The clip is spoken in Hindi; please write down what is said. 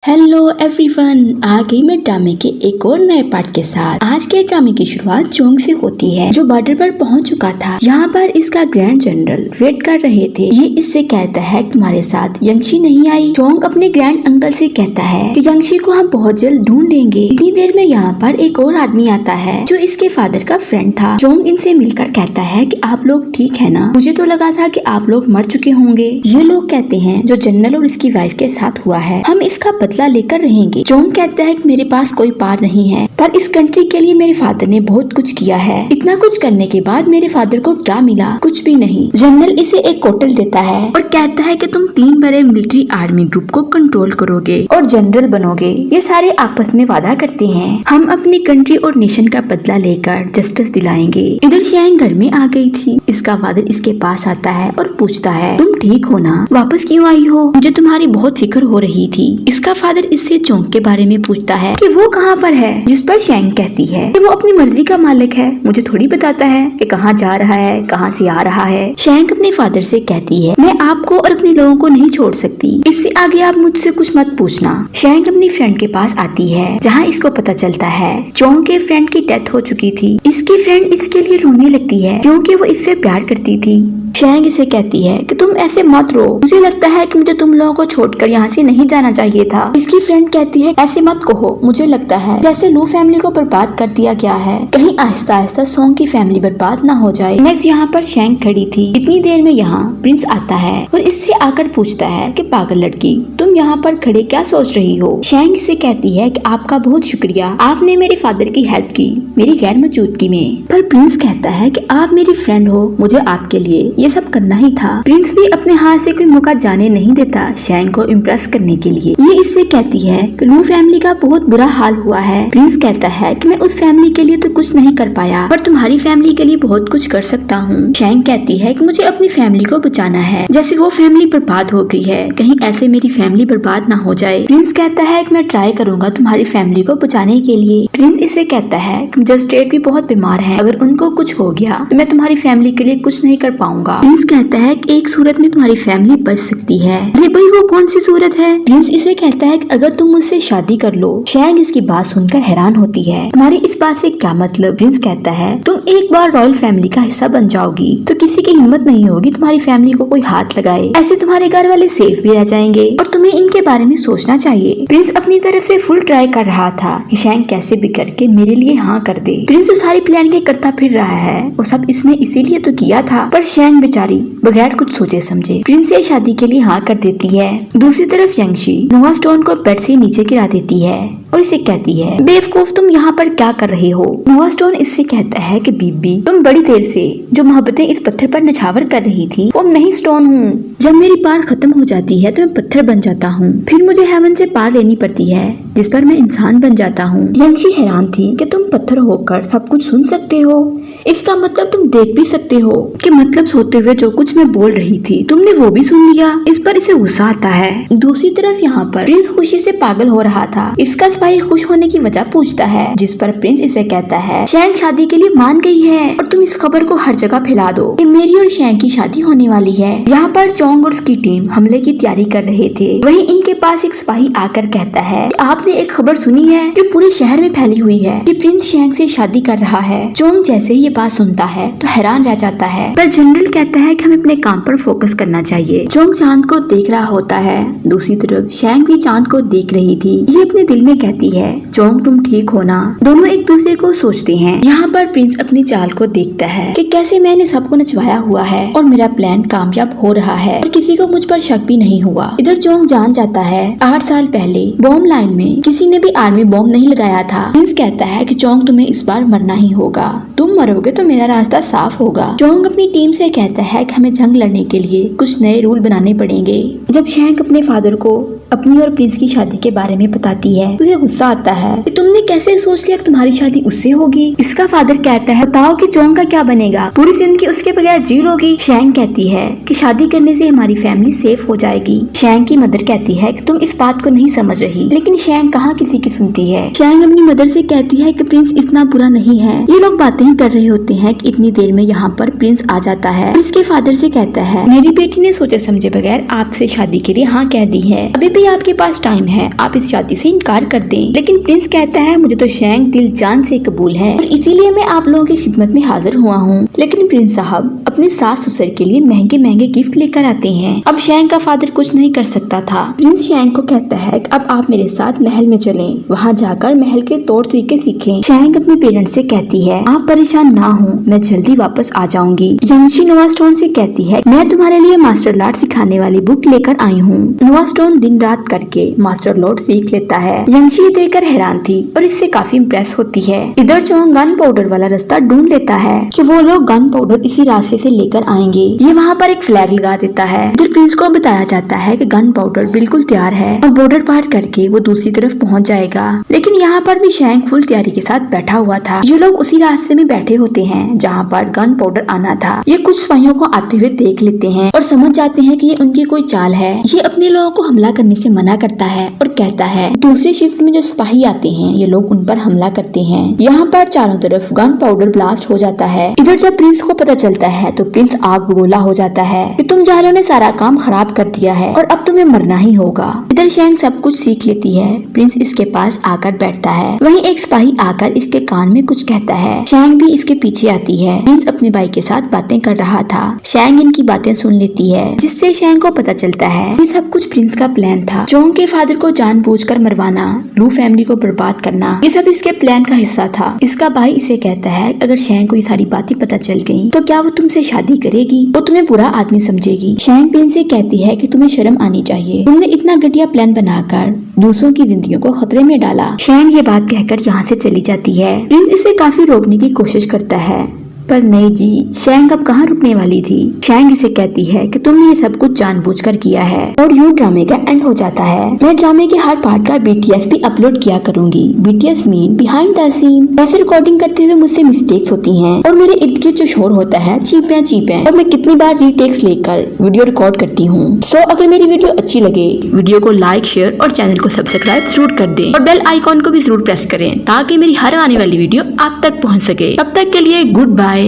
हेलो एवरीवन, आ गई मैं ड्रामे के एक और नए पार्ट के साथ। आज के ड्रामे की शुरुआत चोंग से होती है, जो बॉर्डर पर पहुंच चुका था। यहाँ पर इसका ग्रैंड जनरल वेट कर रहे थे। ये इससे कहता है कि तुम्हारे साथ यंगशी नहीं आई। चोंग अपने ग्रैंड अंकल से कहता है कि यंगशी को हम बहुत जल्द ढूंढ लेंगे। इतनी देर में यहाँ पर एक और आदमी आता है, जो इसके फादर का फ्रेंड था। चोंग इनसे मिलकर कहता है कि आप लोग ठीक है ना? मुझे तो लगा था कि आप लोग मर चुके होंगे। ये लोग कहते हैं जो जनरल और इसकी वाइफ के साथ हुआ है, हम इसका बदला लेकर रहेंगे। चोंग कहता है कि मेरे पास कोई पार नहीं है, पर इस कंट्री के लिए मेरे फादर ने बहुत कुछ किया है। इतना कुछ करने के बाद मेरे फादर को क्या मिला? कुछ भी नहीं। जनरल इसे एक कोटल देता है और कहता है कि तुम 3 बड़े मिलिट्री आर्मी ग्रुप को कंट्रोल करोगे और जनरल बनोगे। ये सारे आपस में वादा करते हैं, हम अपनी कंट्री और नेशन का बदला लेकर जस्टिस दिलाएंगे। इधर शैंग घर में आ गई थी। इसका फादर इसके पास आता है और पूछता है, तुम ठीक हो ना? वापस क्यों आई हो? मुझे तुम्हारी बहुत फिक्र हो रही थी। इसका फादर इससे चोंग के बारे में पूछता है कि वो कहाँ पर है, जिस पर शैंग कहती है कि वो अपनी मर्जी का मालिक है, मुझे थोड़ी बताता है कि कहाँ जा रहा है, कहाँ से आ रहा है। शैंग अपने फादर से कहती है, मैं आपको और अपने लोगों को नहीं छोड़ सकती, इससे आगे आप मुझसे कुछ मत पूछना। शैंग अपनी फ्रेंड के पास आती है, जहाँ इसको पता चलता है चोंग के फ्रेंड की डेथ हो चुकी थी। इसकी फ्रेंड इसके लिए रोने लगती है क्योंकि वो इससे प्यार करती थी। शैंग इसे कहती है कि तुम ऐसे मत रो, मुझे लगता है कि मुझे तुम लोगों को छोड़कर यहाँ से नहीं जाना चाहिए था। इसकी फ्रेंड कहती है, ऐसे मत कहो, मुझे लगता है जैसे लू फैमिली को बर्बाद कर दिया गया है, कहीं आहिस्ता आहिस्ता सोंग की फैमिली बर्बाद ना हो जाए। नेक्स्ट यहाँ पर शैंग खड़ी थी। इतनी देर में यहाँ प्रिंस आता है और इससे आकर पूछता है कि पागल लड़की, तुम यहाँ पर खड़े क्या सोच रही हो? शैंग इसे कहती है कि आपका बहुत शुक्रिया, आपने मेरे फादर की हेल्प की मेरी गैर मौजूदगी में। पर प्रिंस कहता है कि आप मेरी फ्रेंड हो, मुझे आपके लिए ये सब करना ही था। प्रिंस भी अपने हाथ से कोई मौका जाने नहीं देता शैंग को इम्प्रेस करने के लिए। ये इससे कहती है कि लू फैमिली का बहुत बुरा हाल हुआ है। प्रिंस कहता है कि मैं उस फैमिली के लिए तो कुछ नहीं कर पाया, पर तुम्हारी फैमिली के लिए बहुत कुछ कर सकता हूँ। शैंग कहती है कि मुझे अपनी फैमिली को बचाना है, जैसे वो फैमिली बर्बाद हो गई है, कहीं ऐसे मेरी फैमिली बर्बाद ना हो जाए। प्रिंस कहता है कि मैं ट्राई करूंगा तुम्हारी फैमिली को बचाने के लिए। प्रिंस इसे कहता है कि मजिस्ट्रेट भी बहुत बीमार है, अगर उनको कुछ हो गया तो मैं तुम्हारी फैमिली के लिए कुछ नहीं कर पाऊंगा। प्रिंस कहता है कि एक सूरत में तुम्हारी फैमिली बच सकती है। अरे भाई, वो कौन सी सूरत है? प्रिंस इसे कहता है कि अगर तुम मुझसे शादी कर लो। शैंग इसकी बात सुनकर हैरान होती है, तुम्हारी इस बात से क्या मतलब? प्रिंस कहता है, तुम एक बार रॉयल फैमिली का हिस्सा बन जाओगी तो किसी की हिम्मत नहीं होगी तुम्हारी फैमिली को कोई हाथ लगाए। ऐसे तुम्हारे घर वाले सेफ भी रह जाएंगे और तुम्हें इनके बारे में सोचना चाहिए। प्रिंस अपनी तरफ से फुल ट्राई कर रहा था कि शैंग कैसे भी करके मेरे लिए हाँ कर दे। प्रिंस जो सारी प्लान के करता फिर रहा है, वो सब इसने इसीलिए तो किया था। पर शैंग बेचारी बगैर कुछ सोचे समझे प्रिंस से शादी के लिए हाँ कर देती है। दूसरी तरफ यंगशी नोवा स्टोन को बेड से नीचे गिरा देती है और इसे कहती है, बेवकूफ, तुम यहाँ पर क्या कर रहे हो? नोवा स्टोन इससे कहता है कि बीबी, तुम बड़ी देर से जो मोहब्बतें इस पत्थर पर नछावर कर रही थी, वो मैं ही स्टोन हूँ। जब मेरी पार खत्म हो जाती है तो मैं पत्थर बन जाता हूँ, फिर मुझे हेवन से पार लेनी पड़ती है जिस पर मैं इंसान बन जाता हूँ। यंगशी हैरान थी कि तुम पत्थर होकर सब कुछ सुन सकते हो, इसका मतलब तुम देख भी सकते हो। कि मतलब सोते हुए जो कुछ मैं बोल रही थी तुमने वो भी सुन लिया। इस पर इसे गुस्सा आता है। दूसरी तरफ यहाँ पर प्रिंस खुशी से पागल हो रहा था। इसका सिपाही खुश होने की वजह पूछता है, जिस पर प्रिंस इसे कहता है, शैंग शादी के लिए मान गई है और तुम इस खबर को हर जगह फैला दो कि मेरी और शैंग की शादी होने वाली है। यहाँ पर चोंग और उसकी टीम हमले की तैयारी कर रहे थे। वहीं इनके पास एक सिपाही आकर कहता है कि आपने एक खबर सुनी है जो पूरे शहर में फैली हुई है कि प्रिंस शैंग से शादी कर रहा है। चोंग जैसे ही ये बात सुनता है तो हैरान रह जाता है, पर जनरल कहता है कि हमें अपने काम पर फोकस करना चाहिए। चोंग चांद को देख रहा होता है। दूसरी तरफ शैंग भी चांद को देख रही थी। ये अपने दिल में कहती है, चोंग तुम ठीक हो ना? दोनों एक दूसरे को सोचते हैं। यहाँ पर प्रिंस अपनी चाल को देखता है कि कैसे मैंने सबको नचवाया हुआ है और मेरा प्लान कामयाब हो रहा है और किसी को मुझ पर शक भी नहीं हुआ। इधर चोंग जान जाता है 8 साल पहले बॉम्ब लाइन में किसी ने भी आर्मी बॉम्ब नहीं लगाया था। प्रिंस कहता है कि चोंग तुम्हें इस बार मरना ही होगा, तुम मरोगे तो मेरा रास्ता साफ होगा। चोंग अपनी टीम से कहता है कि हमें जंग लड़ने के लिए कुछ नए रूल बनाने पड़ेंगे। जब शैंग अपने फादर को अपनी और प्रिंस की शादी के बारे में बताती है, उसे गुस्सा आता है कि तुमने कैसे सोच लिया कि तुम्हारी शादी उससे होगी? इसका फादर कहता है, बताओ कि चोंग का क्या बनेगा? पूरी जिंदगी उसके बगैर जी लोगी? शैंग कहती है कि शादी करने से हमारी फैमिली सेफ हो जाएगी। शैंग की मदर कहती है कि तुम इस बात को नहीं समझ रही, लेकिन शैंग कहाँ किसी की सुनती है। शैंग अपनी मदर से कहती है कि प्रिंस इतना बुरा नहीं है। ये लोग बातें ही कर रहे होते हैं कि इतनी देर में यहाँ पर प्रिंस आ जाता है। इसके फादर उसे कहता है, मेरी बेटी ने सोचे समझे बगैर आपसे शादी के लिए हाँ कह दी है। अभी भी आपके पास टाइम है, आप इस शादी से इनकार कर दें। लेकिन प्रिंस कहता है, मुझे तो शैंक दिल जान से कबूल है और इसीलिए मैं आप लोगों की खिदमत में हाजिर हुआ हूँ। लेकिन प्रिंस साहब अपने सास ससुर के लिए महंगे महंगे गिफ्ट लेकर आते हैं। अब शैंक का फादर कुछ नहीं कर सकता था। प्रिंस शैंक को कहता है, अब आप मेरे साथ महल में चलें, वहाँ जाकर महल के तौर तरीके सीखें। शैंक अपने पेरेंट्स से कहती है, आप परेशान ना हो, मैं जल्दी वापस आ जाऊंगी। यंगशी नोआ स्टोन से कहती है, मैं तुम्हारे लिए मास्टर लॉर्ड सिखाने वाली बुक लेकर आई हूँ। नोआ स्टोन दिन रात करके मास्टर लॉर्ड सीख लेता है। यंगशी देखकर हैरान थी और इससे काफी इम्प्रेस होती है। इधर चोंग गन पाउडर वाला रास्ता ढूंढ लेता है कि वो लोग गन पाउडर इसी रास्ते से लेकर आएंगे। ये वहाँ पर एक फ्लैग लगा देता है। इधर प्रिंस को बताया जाता है कि गन पाउडर बिल्कुल तैयार है और बॉर्डर पार करके वो दूसरी तरफ पहुँच जाएगा। लेकिन यहाँ पर भी शैंक फुल तैयारी के साथ बैठा हुआ था। ये लोग उसी रास्ते में बैठे होते हैं जहाँ पर गन पाउडर आना था। ये कुछ सिपाहियों को आते हुए देख लेते हैं और समझ जाते हैं कि ये उनकी कोई चाल है। ये अपने लोगों को हमला करने से मना करता है और कहता है, दूसरी शिफ्ट में जो सिपाही आते हैं ये लोग उन पर हमला करते हैं। यहाँ पर चारों तरफ गन पाउडर ब्लास्ट हो जाता है। इधर जब प्रिंस को पता चलता है तो प्रिंस आग बगोला हो जाता है कि तुम जारों ने सारा काम खराब कर दिया है और अब तुम्हें मरना ही होगा। इधर शैंक सब कुछ सीख लेती है। प्रिंस इसके पास आकर बैठता है। वहीं एक सिपाही आकर इसके कान में कुछ कहता है। शैंक भी इसके पीछे आती है। प्रिंस अपने भाई के साथ बातें कर रहा था। शैंक इनकी बातें सुन लेती है, जिससे शैंक को पता चलता है ये सब कुछ प्रिंस का प्लान था। चोंग के फादर को जानबूझकर मरवाना, लू फैमिली को बर्बाद करना, ये सब इसके प्लान का हिस्सा था। इसका भाई इसे कहता है, अगर शैंक को ये सारी बातें पता चल गई तो क्या वो तुमसे शादी करेगी? वो तुम्हें बुरा आदमी समझेगी। शैंक प्रिंस से कहती है कि तुम्हें शर्म आनी चाहिए, तुमने इतना घटिया प्लान बनाकर दूसरों की जिंदगियों को खतरे में डाला। शैंक ये बात कहकर यहाँ से चली जाती है। प्रिंस इसे काफी रोकने की कोशिश करता है, पर नहीं जी, शैंक अब कहाँ रुकने वाली थी। शैंक इसे कहती है कि तुमने ये सब कुछ जानबूझकर किया है और यूं ड्रामे का एंड हो जाता है। मैं ड्रामे के हर पार्ट का BTS भी अपलोड किया करूंगी। BTS mean behind the scene. ऐसे रिकॉर्डिंग करते हुए मुझसे मिस्टेक्स होती हैं और मेरे इर्द गिर्द जो शोर होता है चीप है और मैं कितनी बार रीटेक्स लेकर वीडियो रिकॉर्ड करती हूँ। सो अगर मेरी वीडियो अच्छी लगे, वीडियो को लाइक, शेयर और चैनल को सब्सक्राइब जरूर कर दें और बेल आइकॉन को भी जरूर प्रेस करें ताकि मेरी हर आने वाली वीडियो आप तक पहुँच सके। तब तक के लिए गुड बाय।